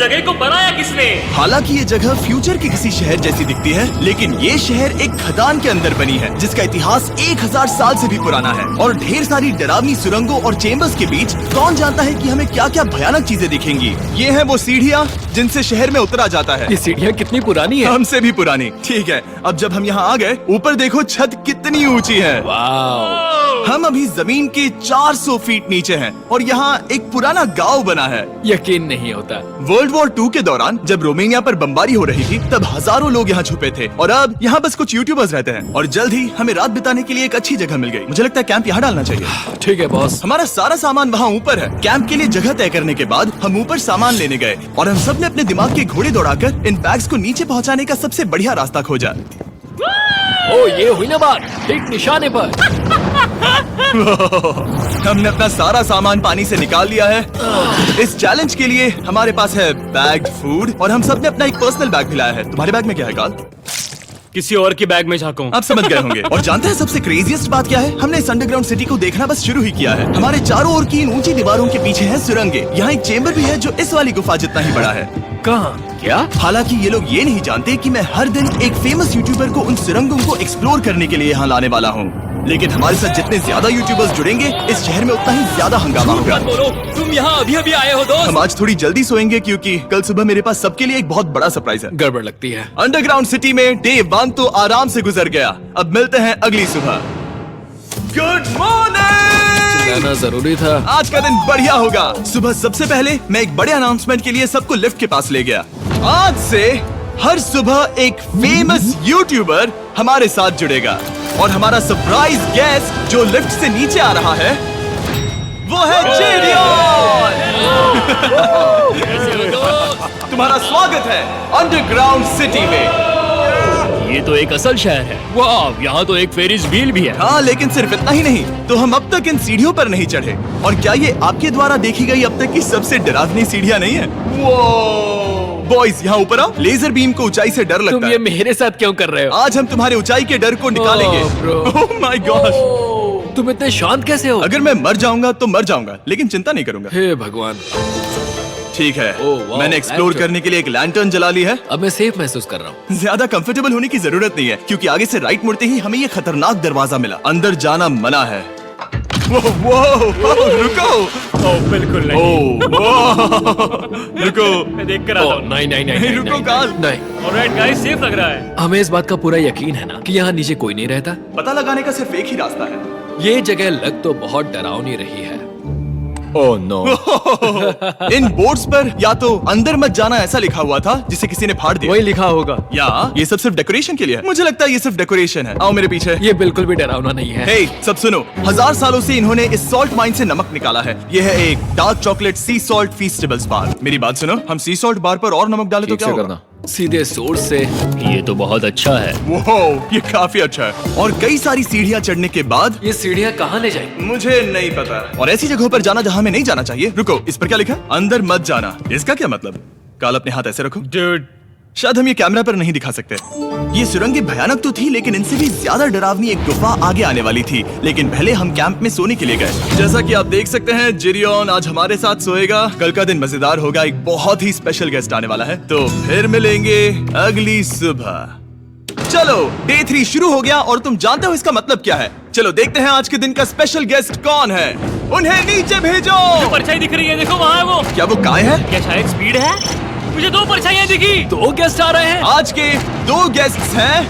जगह को बनाया किसने? हालांकि ये जगह फ्यूचर के किसी शहर जैसी दिखती है, लेकिन ये शहर एक खदान के अंदर बनी है जिसका इतिहास 1000 साल से भी पुराना है और ढेर सारी डरावनी सुरंगों और चेम्बर्स के बीच कौन जानता है कि हमें क्या क्या भयानक चीजें दिखेंगी। ये है वो सीढ़ियाँ जिनसे शहर में उतरा जाता है। ये सीढ़ियाँ कितनी पुरानी है? हमसे भी पुरानी। ठीक है, अब जब हम यहाँ आ गए, ऊपर देखो छत कितनी ऊंची है। वाव! हम अभी जमीन के 400 फीट नीचे हैं और यहाँ एक पुराना गांव बना है। यकीन नहीं होता। वर्ल्ड वॉर 2 के दौरान जब रोमानिया पर बमबारी हो रही थी तब हजारों लोग यहाँ छुपे थे और अब यहाँ बस कुछ यूट्यूबर्स रहते हैं और जल्द ही हमें रात बिताने के लिए एक अच्छी जगह मिल गई। मुझे लगता है कैंप यहाँ डालना चाहिए। ठीक है बॉस। हमारा सारा सामान वहाँ ऊपर है। कैंप के लिए जगह तय करने के बाद हम ऊपर सामान लेने गए और हम सब ने अपने दिमाग के घोड़े दौड़ाकर इन बैग्स को नीचे पहुँचाने का सबसे बढ़िया रास्ता खोजा। ओ ये हुई ना बात, ठीक निशाने पर। हमने अपना सारा सामान पानी से निकाल लिया है। इस चैलेंज के लिए हमारे पास है बैग फूड और हम सब ने अपना एक पर्सनल बैग भी लाया है। तुम्हारे बैग में क्या है काल? किसी और की बैग में झांकूं। आप समझ गए होंगे। और जानते हैं सबसे क्रेजीएस्ट बात क्या है? हमने इस अंडरग्राउंड सिटी को देखना बस शुरू ही किया है। हमारे चारों ओर की इन ऊंची दीवारों के पीछे है सुरंगे। यहाँ एक चेम्बर भी है जो इस वाली गुफा जितना ही बड़ा है। कहाँ? क्या? हालांकि ये लोग ये नहीं जानते कि मैं हर दिन एक फेमस यूट्यूबर को उन सुरंगों को एक्सप्लोर करने के लिए यहाँ लाने वाला हूँ। लेकिन हमारे साथ जितने ज्यादा यूट्यूबर्स जुड़ेंगे इस शहर में उतना ही ज्यादा हंगामा होगा। तुम यहाँ अभी अभी आए हो दोस्त। हम आज थोड़ी जल्दी सोएंगे क्योंकि कल सुबह मेरे पास सबके लिए एक बहुत बड़ा सरप्राइज है। गड़बड़ लगती है। अंडरग्राउंड सिटी में डे 1 तो आराम से गुजर गया। अब मिलते हैं अगली सुबह। Good morning. जाना जरूरी था। आज का दिन बढ़िया होगा। सुबह सबसे पहले मैं एक बड़े अनाउंसमेंट के लिए सबको लिफ्ट के पास ले गया। आज से हर सुबह एक फेमस यूट्यूबर हमारे साथ जुड़ेगा और हमारा सरप्राइज गेस्ट जो लिफ्ट से नीचे आ रहा है वो है जेरियन। तुम्हारा स्वागत है अंडरग्राउंड सिटी में। ये तो एक असल शहर है। वाह, यहाँ तो एक फेरिस व्हील भी है। हाँ, लेकिन सिर्फ इतना ही नहीं, तो हम अब तक इन सीढ़ियों पर नहीं चढ़े। और क्या ये आपके द्वारा देखी गई अब तक की सबसे डरावनी सीढ़ियाँ नहीं है? बॉयज यहाँ ऊपर आओ। लेजर बीम को ऊंचाई से डर लगता तुम है। ये मेरे साथ क्यों कर रहे हो? आज हम तुम्हारे ऊंचाई के डर को निकालेंगे। ओह माय गॉड, तुम इतने शांत कैसे हो? अगर मैं मर जाऊंगा तो मर जाऊंगा, लेकिन चिंता नहीं करूंगा। हे भगवान। ठीक है, ओह, वाह, मैंने एक्सप्लोर लैंटर्न। करने के लिए एक लैंटर्न जला ली है। अब मैं सेफ महसूस कर रहा हूँ। ज्यादा कंफर्टेबल होने की जरूरत नहीं है क्योंकि आगे से राइट मुड़ते ही हमें ये खतरनाक दरवाजा मिला। अंदर जाना मना है। वो रुको। बिल्कुल रुको। मैं देख कर आता हूँ। नहीं, रुको काल। नहीं। ऑलराइट गाइस, सेफ लग रहा है। हमें इस बात का पूरा यकीन है ना कि यहाँ नीचे कोई नहीं रहता। पता लगाने का सिर्फ एक ही रास्ता है। ये जगह लग तो बहुत डरावनी रही है। Oh no. इन बोर्ड्स पर या तो अंदर मत जाना ऐसा लिखा हुआ था जिसे किसी ने फाड़ दिया, वही लिखा होगा। या ये सब सिर्फ डेकोरेशन के लिए है। मुझे लगता है ये सिर्फ डेकोरेशन है। आओ मेरे पीछे। ये बिल्कुल भी डरावना नहीं है। हे, सब सुनो। 1000 सालों से इन्होंने इस सॉल्ट माइन से नमक निकाला है। ये है एक डार्क चॉकलेट सी सॉल्ट फीस्टेबल्स बार। मेरी बात सुनो, हम सी सॉल्ट बार पर और नमक डाले तो ठीक क्या से होगा? करना। सीधे सोर्स से। ये तो बहुत अच्छा है। वो ये काफी अच्छा है। और कई सारी सीढ़ियाँ चढ़ने के बाद ये सीढ़ियाँ कहाँ ले जाएंगी? मुझे नहीं पता। और ऐसी जगहों पर जाना जहाँ हमें नहीं जाना चाहिए। रुको, इस पर क्या लिखा है? अंदर मत जाना। इसका क्या मतलब? काल अपने हाथ ऐसे रखो। Dude, शायद हम ये कैमरा पर नहीं दिखा सकते। ये सुरंगें भयानक तो थी, लेकिन इनसे भी ज्यादा डरावनी एक गुफा आगे आने वाली थी। लेकिन पहले हम कैंप में सोने के लिए गए। जैसा कि आप देख सकते हैं, जेरियन आज हमारे साथ सोएगा। कल का दिन मजेदार होगा। एक बहुत ही स्पेशल गेस्ट आने वाला है। तो फिर मिलेंगे अगली सुबह। चलो, डे 3 शुरू हो गया और तुम जानते हो इसका मतलब क्या है? चलो देखते हैं आज के दिन का स्पेशल गेस्ट कौन है। उन्हें नीचे भेजो। परछाई दिख रही है, देखो वहाँ है वो। क्या वो काय है? क्या शायद स्पीड है? मुझे 2 परछाइयाँ दिखी। 2 गेस्ट आ रहे हैं। आज के 2 गेस्ट्स हैं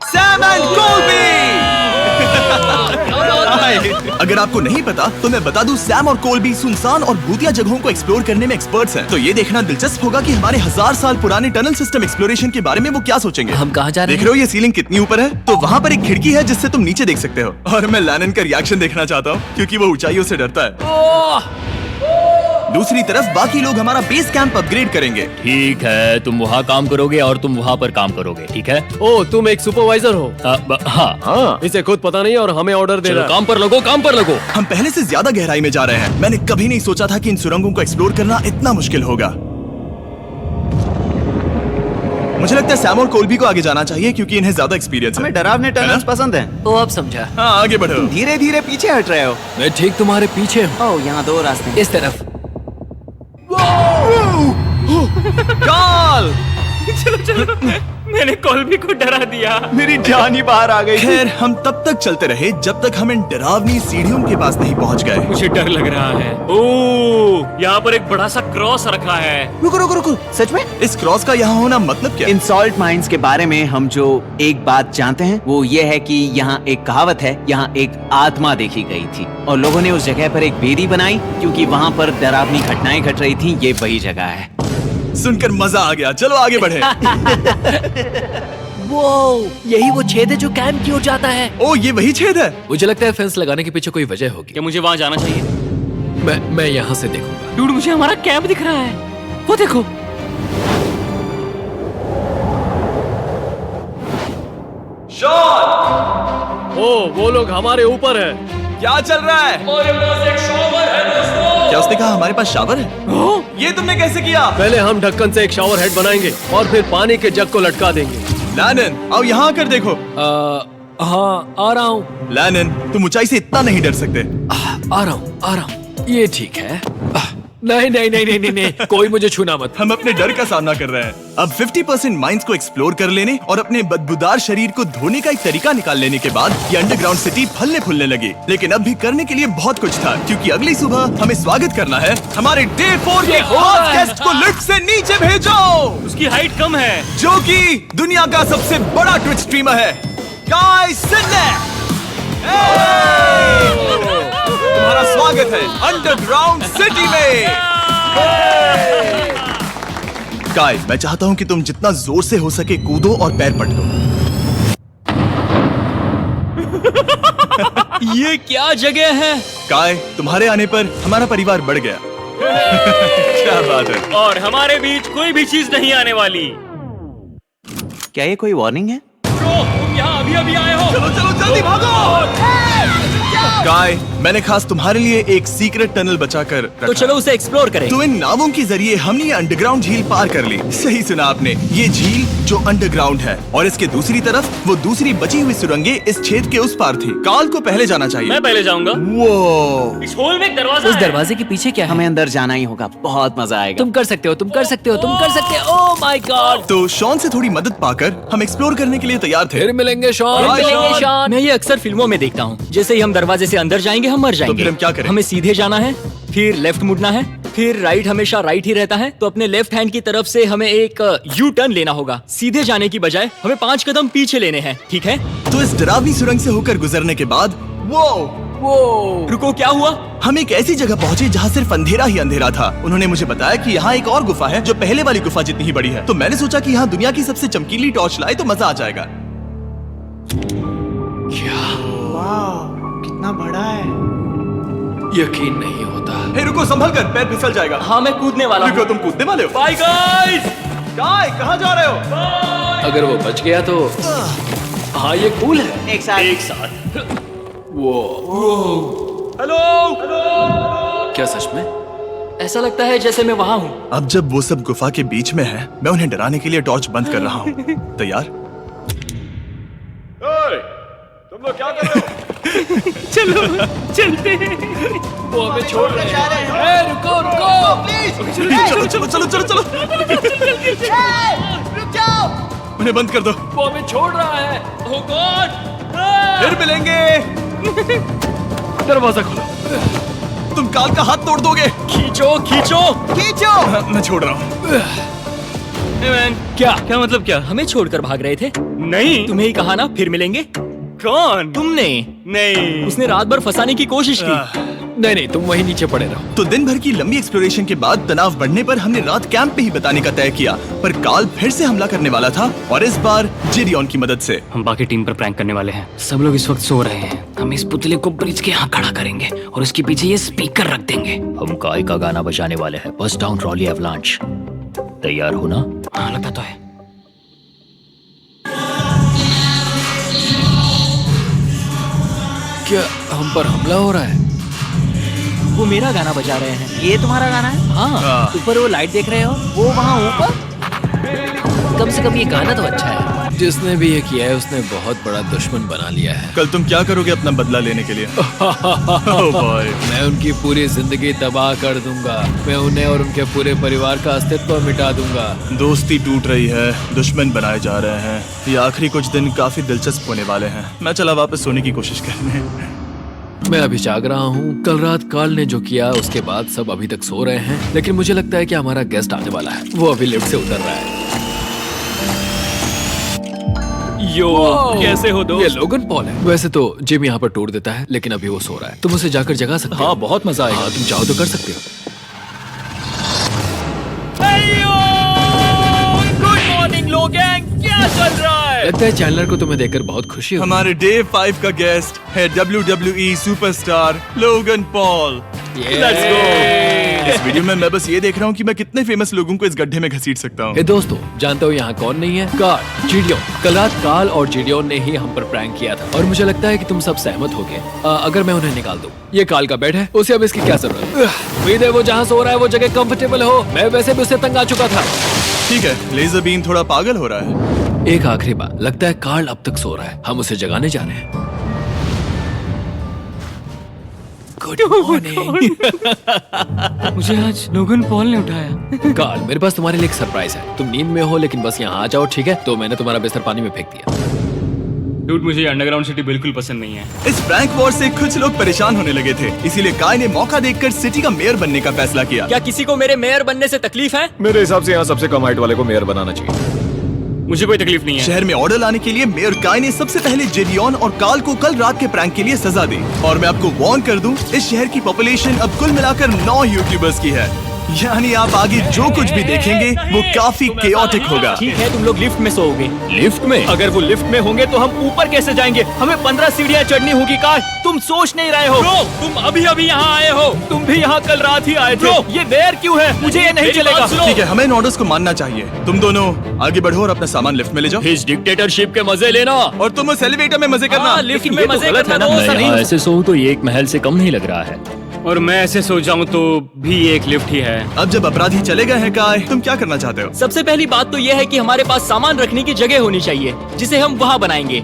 सैम एंड कोलबी। अगर आपको नहीं पता तो मैं बता दूं, सैम और कोलबी सुनसान और भूतिया जगहों को एक्सप्लोर करने में एक्सपर्ट्स हैं। तो ये देखना दिलचस्प होगा कि हमारे 1000 साल पुराने टनल सिस्टम एक्सप्लोरेशन के बारे में वो क्या सोचेंगे। हम कहाँ जा रहे देख रहे हो ये सीलिंग कितनी ऊपर है? तो वहाँ पर एक खिड़की है जिससे तुम नीचे देख सकते हो। और मैं लैनन का रिएक्शन देखना चाहता हूँ क्योंकि वो ऊंचाइयों से डरता है। दूसरी तरफ बाकी लोग हमारा बेस कैंप अपग्रेड करेंगे। ठीक है, तुम वहाँ काम करोगे और तुम वहाँ पर काम करोगे, ठीक है? ओ, तुम एक सुपरवाइजर हो? हाँ। इसे खुद पता नहीं और हमें ऑर्डर दे चलो रहा है। काम पर लगो, काम पर लगो। हम पहले से ज्यादा गहराई में जा रहे हैं। मैंने कभी नहीं सोचा था कि इन सुरंगों को एक्सप्लोर करना इतना मुश्किल होगा। मुझे लगता है सैम और कोलबी को आगे जाना चाहिए क्योंकि इन्हें ज्यादा एक्सपीरियंस है। हमें डरावने टनल्स पसंद हैं। तो अब समझा। हाँ, आगे बढ़ो। धीरे धीरे पीछे हट रहे हो। मैं ठीक तुम्हारे पीछे हूँ। ओह, यहाँ 2 रास्ते हैं। इस तरफ। चलो। मैंने कॉल्बी को डरा दिया। मेरी जान ही बाहर आ गई थी। खैर हम तब तक चलते रहे जब तक हम इन डरावनी सीढ़ियों के पास नहीं पहुंच गए। मुझे डर लग रहा है। ओह, यहाँ पर एक बड़ा सा क्रॉस रखा है। रुको रुको रुको, सच में? इस क्रॉस का यहाँ होना मतलब क्या? इन सॉल्ट माइंस के बारे में हम जो एक बात जानते हैं वो ये है कि यहाँ एक कहावत है, यहाँ एक आत्मा देखी गई थी और लोगों ने उस जगह पर एक बेदी बनाई क्योंकि वहाँ पर डरावनी घटनाएं घट रही थी। ये वही जगह है। सुनकर मजा आ गया, चलो आगे बढ़े। वो यही वो छेद है जो कैंप की ओर जाता है। ओ ये वही छेद है। मुझे लगता है फेंस लगाने के पीछे कोई वजह होगी। क्या मुझे वहाँ जाना चाहिए? मैं यहाँ से देखूंगा। डूड, मुझे हमारा कैंप दिख रहा है। वो देखो। ओ वो लोग हमारे ऊपर है। क्या चल रहा है? हमारे पास एक शॉवर है दोस्तों। क्या उसने कहा हमारे पास शावर है? ये तुमने कैसे किया? पहले हम ढक्कन से एक शावर हेड बनाएंगे और फिर पानी के जग को लटका देंगे। लैनन आओ यहाँ आकर देखो। हाँ आ रहा हूँ। लैनन तुम ऊंचाई से इतना नहीं डर सकते। आ रहा हूँ। ये ठीक है। नहीं नहीं नहीं नहीं नहीं नहीं, कोई मुझे छूना मत। हम अपने डर का सामना कर रहे हैं। अब 50% माइंस को एक्सप्लोर कर लेने और अपने बदबूदार शरीर को धोने का एक तरीका निकाल लेने के बाद ये अंडरग्राउंड सिटी फलने फूलने लगी। लेकिन अब भी करने के लिए बहुत कुछ था क्योंकि अगली सुबह हमें स्वागत करना है। हमारे डे 4 के खास गेस्ट को लिफ्ट से नीचे भेजो। उसकी हाइट कम है। जो कि दुनिया का सबसे बड़ा ट्विच स्ट्रीमर है, गाय सिडनेक। तुम्हारा स्वागत है अंडरग्राउंड सिटी में। गाय, मैं चाहता हूँ कि तुम जितना जोर से हो सके कूदो और पैर पटको। ये क्या जगह है? गाय, तुम्हारे आने पर हमारा परिवार बढ़ गया। क्या बात है। और हमारे बीच कोई भी चीज नहीं आने वाली। क्या ये कोई वार्निंग है? ब्रो, तुम यहाँ अभी आए हो। चलो चलो जल्दी भागो। गाय, मैंने खास तुम्हारे लिए एक सीक्रेट टनल बचाकर रखा। तो चलो उसे एक्सप्लोर करें। तो इन नावों के जरिए हमने ये अंडरग्राउंड झील पार कर ली। सही सुना आपने, ये झील जो अंडरग्राउंड है और इसके दूसरी तरफ वो दूसरी बची हुई सुरंगें इस छेद के उस पार थी। काल को पहले जाना चाहिए। मैं पहले जाऊंगा। वो इस होल में एक दरवाजा उस है। दरवाजे के पीछे क्या है? हमें अंदर जाना ही होगा, बहुत मजा आएगा। तुम कर सकते हो, तुम कर सकते हो, तुम कर सकते हो। Oh my God. तो शॉन से थोड़ी मदद पाकर हम एक्सप्लोर करने के लिए तैयार थे। फिर मिलेंगे शॉन। Bye, मिलेंगे शॉन। शॉन। मैं ये अक्सर फिल्मों में देखता हूँ। जैसे ही हम दरवाजे से अंदर जाएंगे हम मर जाएंगे। फिर हम क्या करें? हमें सीधे जाना है, फिर लेफ्ट मुड़ना है, फिर राइट हमेशा राइट ही रहता है। तो अपने लेफ्ट हैंड की तरफ से हमें एक यू टर्न लेना होगा। सीधे जाने की बजाय हमें 5 कदम पीछे लेने हैं, ठीक है? तो इस डरावनी सुरंग से होकर गुजरने के बाद वो रुको, क्या हुआ? हम एक ऐसी जगह पहुंचे जहाँ सिर्फ अंधेरा ही अंधेरा था। उन्होंने मुझे बताया कि यहाँ एक और गुफा है जो पहले वाली गुफा जितनी ही बड़ी है। तो मैंने सोचा कि यहाँ दुनिया की सबसे चमकीली टॉर्च लाए तो मजा आ जाएगा। कितना बड़ा है। यकीन नहीं होता। हे रुको, संभल कर, पैर फिसल जाएगा। हाँ, मैं कूदने वाला रुको, हूँ। तुम कूदने वाले हो? Bye guys. गाय, कहाँ जा रहे हो? अगर वो बच गया तो हाँ ये कूल है। एक साथ। एक साथ। हेलो। क्या सच में? ऐसा लगता है जैसे मैं वहाँ हूँ। अब जब वो सब गुफा के बीच में है, मैं उन्हें डराने के लिए टॉर्च बंद कर रहा हूँ। तैयार? तुम लोग क्या कर रहे हो? चलो चलते हैं। वो हमें छोड़ रहे हैं। रुको रुको। चलो चलो चलो चलो चलो। उन्हें बंद कर दो। वो हमें छोड़ रहा है। Oh God! फिर मिलेंगे। दरवाजा खोलो। तुम काल का हाथ तोड़ दोगे। खींचो खींचो। मैं छोड़ रहा हूँ। क्या मतलब क्या? हमें छोड़कर भाग रहे थे? नहीं, तुम्हें ही कहा ना फिर मिलेंगे। कौन? तुमने? नहीं, उसने रात भर फंसाने की कोशिश की। नहीं नहीं, तुम वहीं नीचे पड़े रहो। तो दिन भर की लंबी एक्सप्लोरेशन के बाद तनाव बढ़ने पर हमने रात कैंप में ही बताने का तय किया। पर काल फिर से हमला करने वाला था और इस बार जिरियन की मदद से। हम बाकी टीम पर प्रैंक करने वाले हैं। सब लोग इस वक्त सो रहे हैं। हम इस पुतले को ब्रिज के यहाँ खड़ा करेंगे और उसके पीछे ये स्पीकर रख देंगे। हम काय का गाना बजाने वाले हैं, बस्ट डाउन रॉली एवलांच। तैयार हो ना? हाँ, लगता तो है। क्या हम पर हमला हो रहा है? वो मेरा गाना बजा रहे हैं। ये तुम्हारा गाना है? हाँ, ऊपर वो लाइट देख रहे हो? वो वहाँ ऊपर? कम से कम ये गाना तो अच्छा है। जिसने भी ये किया है उसने बहुत बड़ा दुश्मन बना लिया है। कल तुम क्या करोगे अपना बदला लेने के लिए? Oh boy. मैं उनकी पूरी जिंदगी तबाह कर दूंगा। मैं उन्हें और उनके पूरे परिवार का अस्तित्व मिटा दूंगा। दोस्ती टूट रही है, दुश्मन बनाए जा रहे हैं। ये आखिरी कुछ दिन काफी दिलचस्प होने वाले हैं। मैं चला वापस सोने की कोशिश करने। मैं अभी जाग रहा हूँ। कल रात कार्ल ने जो किया उसके बाद सब अभी तक सो रहे हैं, लेकिन मुझे लगता है कि हमारा गेस्ट आने वाला है। वो अभी लिफ्ट से उतर रहा है। यो, कैसे हो दोस्त? ये लोगन पॉल है। वैसे तो जिम यहाँ पर टूर देता है, लेकिन अभी वो सो रहा है। तुम उसे जाकर जगा सकते हो। हाँ, बहुत मजा आएगा। हाँ, तुम चाहो तो कर सकते हो। गुड मॉर्निंग लोगैंग, क्या चल रहा है? लगता है चैनलर को तुम्हें देखकर बहुत खुशी हुई। हमारे डे 5 का गेस्ट है WWE superstar Logan Paul. Let's go। इस वीडियो में मैं बस ये देख रहा हूँ कि मैं कितने फेमस लोगों को इस गड्ढे में घसीट सकता हूँ। ए दोस्तों, जानते हो यहाँ कौन नहीं है? कार्ल, जिडियोन। कल रात कार्ल और जिडियोन ने ही हम पर प्रैंक किया था और मुझे लगता है कि तुम सब सहमत होगे अगर मैं उन्हें निकाल दूं। ये कार्ल का बेड है, उसे अब इसकी क्या जरूरत है? उम्मीद है वो जहाँ सो रहा है वो जगह कंफर्टेबल हो। मैं वैसे भी उससे तंग आ चुका था। ठीक है, लेजर बीम थोड़ा पागल हो रहा है। एक आखिरी बात, लगता है कार्ल अब तक सो रहा है। हम उसे जगाने जा रहे हैं। Good morning. मुझे आज लोगन पॉल ने उठाया। कार्ल, मेरे पास तुम्हारे लिए एक सरप्राइज है। तुम नींद में हो लेकिन बस यहाँ आ जाओ, ठीक है? तो मैंने तुम्हारा बिस्तर पानी में फेंक दिया। डूड, मुझे अंडरग्राउंड सिटी बिल्कुल पसंद नहीं है। इस प्रैंक वॉर से कुछ लोग परेशान होने लगे थे, इसीलिए काय ने मौका देखकर सिटी का मेयर बनने का फैसला किया। क्या किसी को मेरे मेयर बनने से तकलीफ है? मेरे हिसाब से यहाँ सबसे कम हाइट वाले को मेयर बनाना चाहिए। मुझे कोई तकलीफ नहीं है। शहर में ऑर्डर लाने के लिए मेयर काय ने सबसे पहले जिडियोन और कार्ल को कल रात के प्रैंक के लिए सजा दी। और मैं आपको वार्न कर दूं, इस शहर की पॉपुलेशन अब कुल मिलाकर 9 यूट्यूबर्स की है। यानी आप आगे जो कुछ भी देखेंगे वो काफी केओटिक होगा। ठीक है, तुम लोग लिफ्ट में सोओगे। लिफ्ट में? अगर वो लिफ्ट में होंगे तो हम ऊपर कैसे जाएंगे? हमें 15 सीढ़ियाँ चढ़नी होगी। काय, तुम सोच नहीं रहे हो। ब्रो, तुम अभी अभी यहाँ आए हो। तुम भी यहाँ कल रात ही आए थे। ब्रो, ये बेयर क्यों है? मुझे ये नहीं चलेगा। ठीक है, हमें इन ऑर्डर्स को मानना चाहिए। तुम दोनों आगे बढ़ो और अपना सामान लिफ्ट में ले जाओ। इस डिक्टेटरशिप के मजे लेना। और तुम उस एलिवेटर में मजे करना। लिफ्ट में मजे करना दोस्त। मैं ऐसे सोऊं तो ये एक महल से कम नहीं लग रहा है। और मैं ऐसे सो जाऊं तो भी एक लिफ्ट ही है। अब जब अपराधी चले गए हैं काय, तुम क्या करना चाहते हो? सबसे पहली बात तो यह है कि हमारे पास सामान रखने की जगह होनी चाहिए जिसे हम वहाँ बनाएंगे।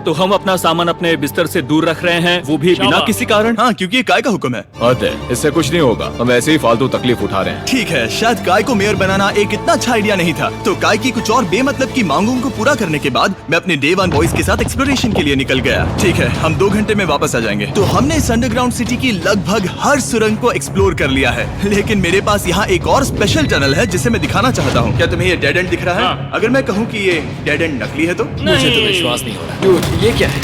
तो हम अपना सामान अपने बिस्तर से दूर रख रहे हैं, वो भी बिना किसी कारण। हाँ, क्योंकि ये काय का हुक्म है। अतः इससे कुछ नहीं होगा, हम ऐसे ही फालतू तकलीफ उठा रहे हैं। ठीक है, शायद काय को मेयर बनाना एक इतना अच्छा आइडिया नहीं था। तो काय की कुछ और बेमतलब की मांगों को पूरा करने के बाद मैं अपने डे 1 बॉयज के साथ एक्सप्लोरेशन के लिए निकल गया। ठीक है, हम 2 घंटे में वापस आ जाएंगे। तो हमने इस अंडरग्राउंड सिटी की लगभग हर सुरंग को एक्सप्लोर कर लिया है, लेकिन मेरे पास यहाँ एक और स्पेशल टनल है जिसे मैं दिखाना चाहता हूँ। क्या तुम्हें ये डेड एंड दिख रहा है? हाँ। अगर मैं कहूँ कि ये डेड एंड नकली है तो? मुझे तो विश्वास नहीं हो रहा। डूड, ये क्या है?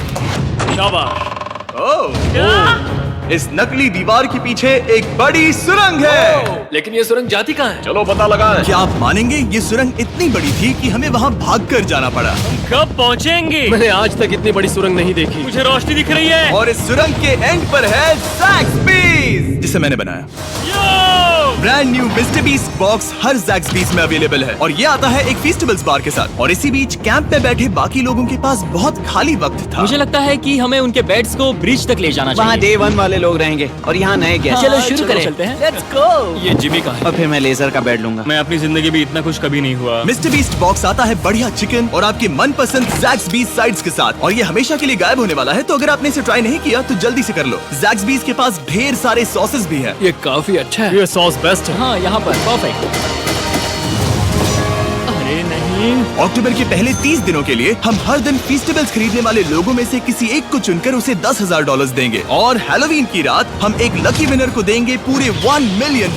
ओह, इस नकली दीवार के पीछे एक बड़ी सुरंग है। लेकिन ये सुरंग जाती कहाँ है? चलो पता लगाएं। क्या आप मानेंगे, ये सुरंग इतनी बड़ी थी कि हमें वहाँ भागकर जाना पड़ा। कब पहुँचेंगे? मैंने आज तक इतनी बड़ी सुरंग नहीं देखी। मुझे रोशनी दिख रही है। और इस सुरंग के एंड पर है ज़ैक्सबीज़, जिसे मैंने बनाया। Brand new Mister Beast box हर ज़ैक्सबीज़ में अवेलेबल है और ये आता है एक फेस्टिवल्स बार के साथ। और इसी बीच कैंप में बैठे बाकी लोगों के पास बहुत खाली वक्त था। मुझे लगता है कि हमें उनके बेड्स को ब्रिज तक ले जाना वहाँ चाहिए। डे 1 वाले लोग रहेंगे और यहाँ नए गेस्ट। चलो शुरू करें। चलते हैं। Let's go। ये जिमी का है। और फिर मैं लेजर का बेड लूंगा। मैं अपनी जिंदगी में इतना खुश कभी नहीं हुआ। मिस्टर बीस्ट बॉक्स आता है बढ़िया चिकन और आपके मनपसंद ज़ैक्सबीज़ साइड्स के साथ, और ये हमेशा के लिए गायब होने वाला है। तो अगर आपने इसे ट्राई नहीं किया तो जल्दी से कर लो। ज़ैक्सबीज़ के पास ढेर सारे सॉसेस भी है। ये काफी अच्छा है। ये सॉस बेस्ट है। हाँ, यहाँ पर परफेक्ट। अरे नहीं। अक्टूबर के पहले 30 दिनों के लिए हम हर दिन फेस्टिवल्स खरीदने वाले लोगों में से किसी एक को चुनकर उसे $10,000 देंगे, और हैलोवीन की रात हम एक लकी विनर को देंगे पूरे $1 मिलियन।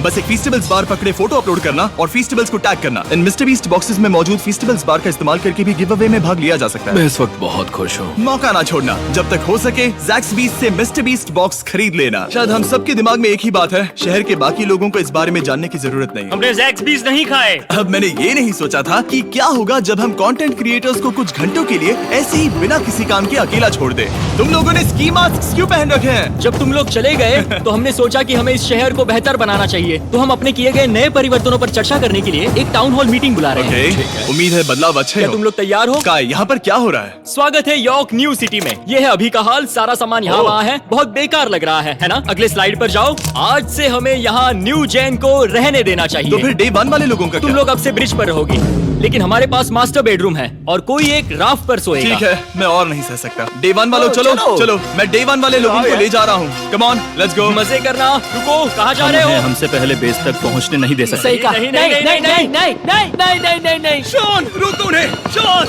बस एक फेस्टिवल्स बार पकड़े फोटो अपलोड करना और फेस्टिवल्स को टैग करना। इन मिस्टर बीस्ट बॉक्सेस में मौजूद फेस्टिवल्स बार का इस्तेमाल करके भी गिव अवे में भाग लिया जा सकता है। मैं इस वक्त बहुत खुश हूँ। मौका ना छोड़ना, जब तक हो सके ज़ैक्सबीज़ से मिस्टर बीस्ट बॉक्स खरीद लेना। शायद हम सबके दिमाग में एक ही बात है, शहर के बाकी लोगों को इस बारे में जानने की जरूरत नहीं। हमने ज़ैक्सबीज़ नहीं खाए। अब मैंने ये नहीं सोचा था कि क्या होगा जब हम कंटेंट क्रिएटर्स को कुछ घंटों के लिए ऐसे ही बिना किसी काम के अकेला छोड़ दे। तुम लोगों ने स्की मास्क क्यों पहन रखे हैं? जब तुम लोग चले गए तो हमने सोचा कि हमें इस शहर को बेहतर बनाना चाहिए। तो हम अपने किए गए नए परिवर्तनों पर चर्चा करने के लिए एक टाउन हॉल मीटिंग बुला रहे हैं। उम्मीद है बदलाव अच्छे क्या हो। तुम लोग तैयार हो? काय, यहाँ पर क्या हो रहा है? स्वागत है यॉर्क न्यू सिटी में। ये है अभी का हाल। सारा सामान यहाँ वहाँ है। बहुत बेकार लग रहा है ना? अगले स्लाइड पर जाओ। आज से हमें यहाँ न्यू जेन को रहने देना चाहिए। तो फिर डे 1 वाले लोगों का तुम क्या? लोग अब से ब्रिज पर रहोगे। होगी, लेकिन हमारे पास मास्टर बेडरूम है और कोई एक राफ्ट पर सोएगा। ठीक है, मैं और नहीं सह सकता। डे वन वालों चलो चलो, मैं डे वन वाले लोगों को ले जा रहा हूँ। Come on, let's go. मजे करना। रुको, कहाँ जा रहे उन्हें हो? हमसे पहले बेस तक पहुंचने नहीं दे सकते। सही कहा। नहीं नहीं नहीं नहीं नहीं नहीं नहीं नहीं नहीं। शॉन, रोको उन्हें। शॉन,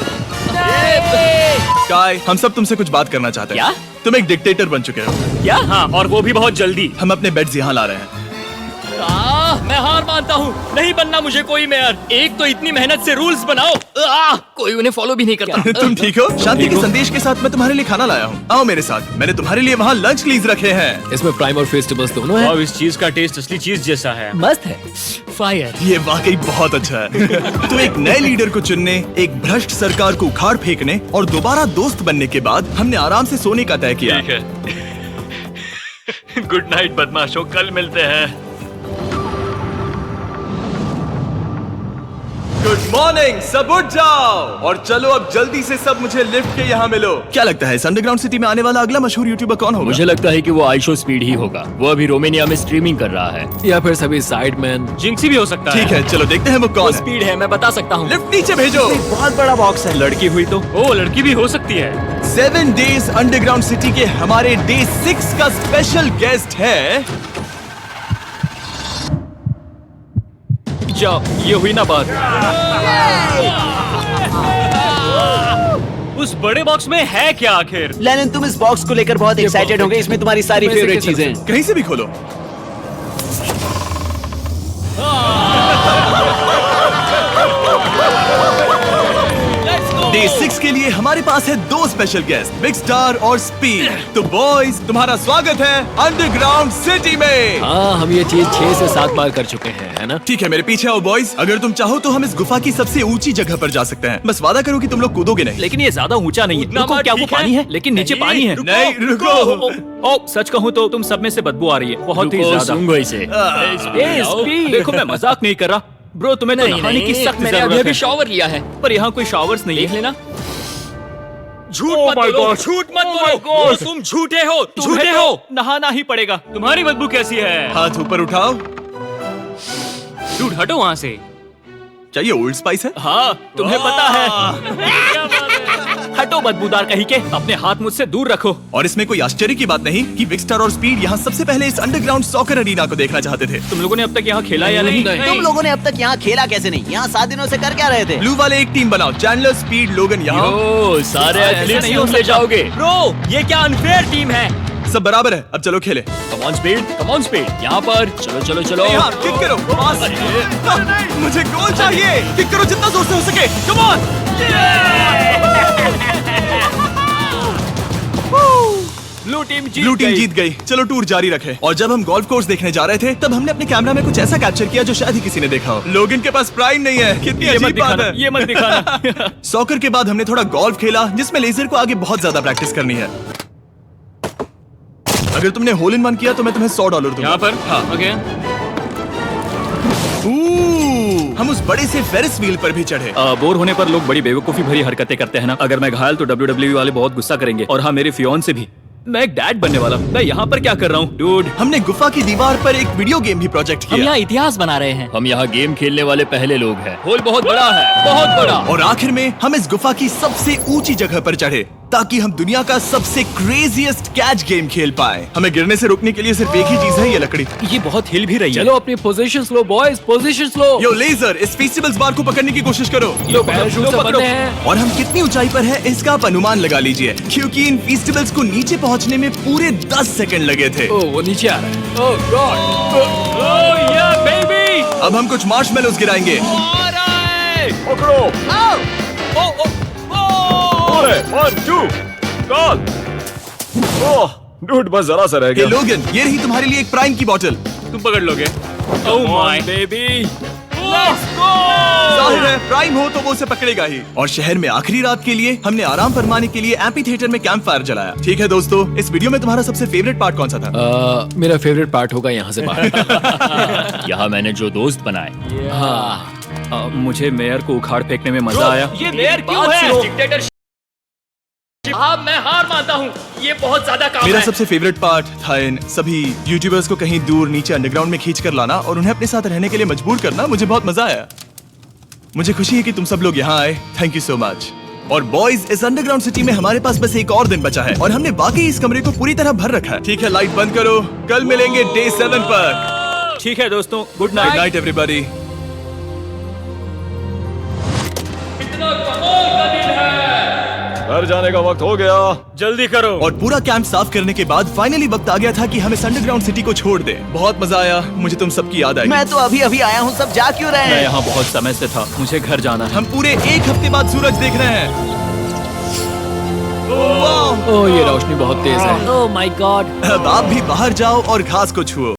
काय, हम सब तुमसे कुछ बात करना चाहते हैं। क्या? तुम एक डिक्टेटर बन चुके हो। क्या? हाँ, और वो भी बहुत जल्दी। हम अपने बेड्स यहाँ ला रहे हैं। मैं हार मानता हूँ। नहीं बनना मुझे कोई मेयर। एक तो इतनी मेहनत से रूल्स बनाओ, कोई उन्हें फॉलो भी नहीं करता। तुम ठीक हो? शांति के संदेश के साथ मैं तुम्हारे लिए खाना लाया हूँ। आओ मेरे साथ, मैंने तुम्हारे लिए वहाँ लंच लीज रखे हैं। इसमें प्राइम और फेस्टिवल्स दोनों हैं। अब इस चीज का टेस्ट असली चीज जैसा है। मस्त है। फायर। ये वाकई बहुत अच्छा है। तुम एक नए लीडर को चुनने, एक भ्रष्ट सरकार को उखाड़ फेंकने और दोबारा दोस्त बनने के बाद हमने आराम से सोने का तय किया। ठीक है। गुड नाइट बदमाशों, कल मिलते हैं। गुड मॉर्निंग, सब उठ जाओ और चलो अब जल्दी से सब मुझे लिफ्ट के यहाँ मिलो। क्या लगता है इस अंडरग्राउंड सिटी में आने वाला अगला मशहूर यूट्यूबर कौन होगा? मुझे लगता है कि वो आइशो स्पीड ही होगा। वो अभी रोमानिया में स्ट्रीमिंग कर रहा है। या फिर सभी साइडमैन। जिंक्सी भी हो सकता है। ठीक है, चलो देखते हैं वो वो कौन है। स्पीड है, मैं बता सकता हूँ। लिफ्ट नीचे भेजो। बहुत बड़ा बॉक्स है। लड़की हुई तो ओ, लड़की भी हो सकती है। 7 डेज अंडरग्राउंड सिटी के हमारे डे 6 का स्पेशल गेस्ट है। जाओ, ये हुई ना बात। उस बड़े बॉक्स में है क्या आखिर? लेनिन, तुम इस बॉक्स को लेकर बहुत एक्साइटेड होंगे। इसमें तुम्हारी सारी इसमें से फेवरेट कैसे चीजें हैं। कहीं से भी खोलो। डे 6 के लिए हमारे पास है 2 स्पेशल गेस्ट, बिग स्टार और स्पीड। तो बॉयज, तुम्हारा स्वागत है अंडरग्राउंड सिटी में। हाँ, हम ये चीज 6 से 7 बार कर चुके हैं, है ना? ठीक है, मेरे पीछे आओ बॉयज। अगर तुम चाहो तो हम इस गुफा की सबसे ऊंची जगह पर जा सकते हैं। बस वादा करो कि तुम लोग कूदोगे नहीं। लेकिन ये ज्यादा ऊंचा नहीं है। उतना रुको, मत, क्या वो ठीक है? पानी है? लेकिन नीचे नहीं, पानी है। रुको। नहीं, रुको। ओ, सच कहूँ तो तुम सब में से बदबू आ रही है, बहुत ही रुको, ज्यादा। सूंघो इसे। ए, स्पीड। देखो, मैं मजाक नहीं कर रहा। ब्रो, तुम्हें तो नहाने की सख्त मैंने अभी जरूरत अभी है। शॉवर लिया है। पर यहाँ कोई शावर्स नहीं देख है। लेना। झूठ Oh मत my बोलो, God. झूठ मत Oh बोलो। my God. ओ, तुम झूठे हो, तुम्हें झूठे तो हो। नहाना ही पड़ेगा। तुम्हारी बदबू कैसी है? हाथ ऊपर उठाओ। डूड, हटो वहाँ से। क्या ये ओल्ड स्पाइस है? हाँ, तुम्हें पता है। हटो बदबूदार कहीं के, अपने हाथ मुझसे दूर रखो। और इसमें कोई आश्चर्य की बात नहीं कि बिग स्टार और स्पीड यहाँ सबसे पहले इस अंडरग्राउंड सॉकर अरीना को देखना चाहते थे। तुम लोगों ने अब तक यहाँ खेला या नहीं? तुम लोगों ने अब तक यहाँ खेला कैसे नहीं? यहाँ 7 दिनों से कर क्या रहे थे? ब्लू वाले एक टीम बनाओ, चैंडलर, स्पीड, लोगन यहाँ। ओ, सारे ऐसा एथलीट्स नहीं तुम हो ले सकता। जाओगे। ब्रो, ये क्या अनफेयर टीम है। सब बराबर है, अब चलो खेले। Come on speed, come on speed. यहाँ पर चलो चलो चलो। यहाँ किक करो, पास। मुझे गोल चाहिए। किक करो जितना जोर से हो सके। Come on. Blue team blue team जीत गई। चलो टूर जारी रखे। और जब हम गोल्फ कोर्स देखने जा रहे थे तब हमने अपने कैमरा में कुछ ऐसा कैप्चर किया जो शायद ही किसी ने देखा हो। लोगन के पास प्राइम नहीं है। कितनी ये मत अजीब बात दिखाना, है। ये मत दिखाना। सॉकर के बाद हमने थोड़ा गोल्फ खेला जिसमें लेजर को आगे बहुत ज्यादा प्रैक्टिस करनी है। अगर तुमने होल इन वन किया तो मैं तुम्हें $100 दूंगा। यहाँ पर? हाँ। ओके। हम उस बड़े से फेरिस व्हील पर भी चढ़े। बोर होने पर लोग बड़ी बेवकूफी भरी हरकतें करते हैं ना। अगर मैं घायल तो WWE वाले बहुत गुस्सा करेंगे। और हाँ, मेरे फियोन्से भी। मैं एक डैड बनने वाला हूँ। मैं यहाँ पर क्या कर रहा हूँ? डूड, हमने गुफा की दीवार पर एक वीडियो गेम भी प्रोजेक्ट हम किया। यहाँ इतिहास बना रहे हैं। हम यहाँ गेम खेलने वाले पहले लोग हैं। होल बहुत बड़ा है, बहुत बड़ा। और आखिर में हम इस गुफा की सबसे ऊंची जगह पर चढ़े ताकि हम दुनिया का सबसे क्रेजीएस्ट कैच गेम खेल पाए। हमें गिरने से रोकने के लिए सिर्फ एक ही चीज है, ये लकड़ी। ये बहुत हिल भी रही है। चलो अपनी पोजीशंस लो बॉयज, पोजीशंस लो। यो लेजर, इस फेस्टिवल्स बार को पकड़ने की कोशिश करो। लो पैराशूट से बंधे हैं। और हम कितनी ऊंचाई पर है इसका आप अनुमान लगा लीजिए, क्योंकि इन फेस्टिवल्स को नीचे पहुंचने में पूरे 10 सेकंड लगे थे। ओ, वो नीचे आ रहा है। ओह गॉड। ओह या बेबी। अब हम कुछ मार्शमेलोस गिराएंगे। पकड़ो। अरे 1 2 कॉल। ओह डूड, बस जरा सा रह हे गया। लोगन, ये रही तुम्हारे लिए एक प्राइम की बोतल। तुम पकड़ लोगे? Oh my baby. Let's go. जाहिर है प्राइम हो तो वो उसे पकड़ेगा ही। और शहर में आखिरी रात के लिए हमने आराम फरमाने के लिए एम्पी थिएटर में कैंप फायर जलाया। ठीक है दोस्तों, इस वीडियो में तुम्हारा सबसे फेवरेट पार्ट कौन सा था? मेरा फेवरेट पार्ट होगा यहाँ से बाहर। यहाँ मैंने जो दोस्त बनाए। हाँ, मुझे मेयर को उखाड़ फेंकने में मजा आया। ये मेयर क्यों है? डिक्टेटरशिप। हाँ, मैं हार मानता हूँ। ये बहुत ज्यादा काम मेरा है। सबसे फेवरेट पार्ट था इन सभी यूट्यूबर्स को कहीं दूर नीचे अंडरग्राउंड में खींच कर लाना और उन्हें अपने साथ रहने के लिए मजबूर करना। मुझे बहुत मजा आया। मुझे खुशी है कि तुम सब लोग यहाँ आए। Thank you so much. और बॉयज, इस अंडरग्राउंड सिटी में हमारे पास बस एक और दिन बचा है और हमने वाकई इस कमरे को पूरी तरह भर रखा है। ठीक है, लाइट बंद करो। कल मिलेंगे डे 7 पर। ठीक है दोस्तों, good good night. Night everybody. घर जाने का वक्त हो गया, जल्दी करो। और पूरा कैंप साफ करने के बाद फाइनली वक्त आ गया था कि हम इस अंडरग्राउंड सिटी को छोड़ दें। बहुत मजा आया, मुझे तुम सबकी याद आई। मैं तो अभी अभी आया हूँ, सब जा क्यों रहे मैं हैं? यहाँ बहुत समय से था, मुझे घर जाना है। हम पूरे एक हफ्ते बाद सूरज देख रहे हैं। वाह! ओह, ये रोशनी बहुत तेज है। Oh my God. अब आप भी बाहर जाओ और घास को छुओ।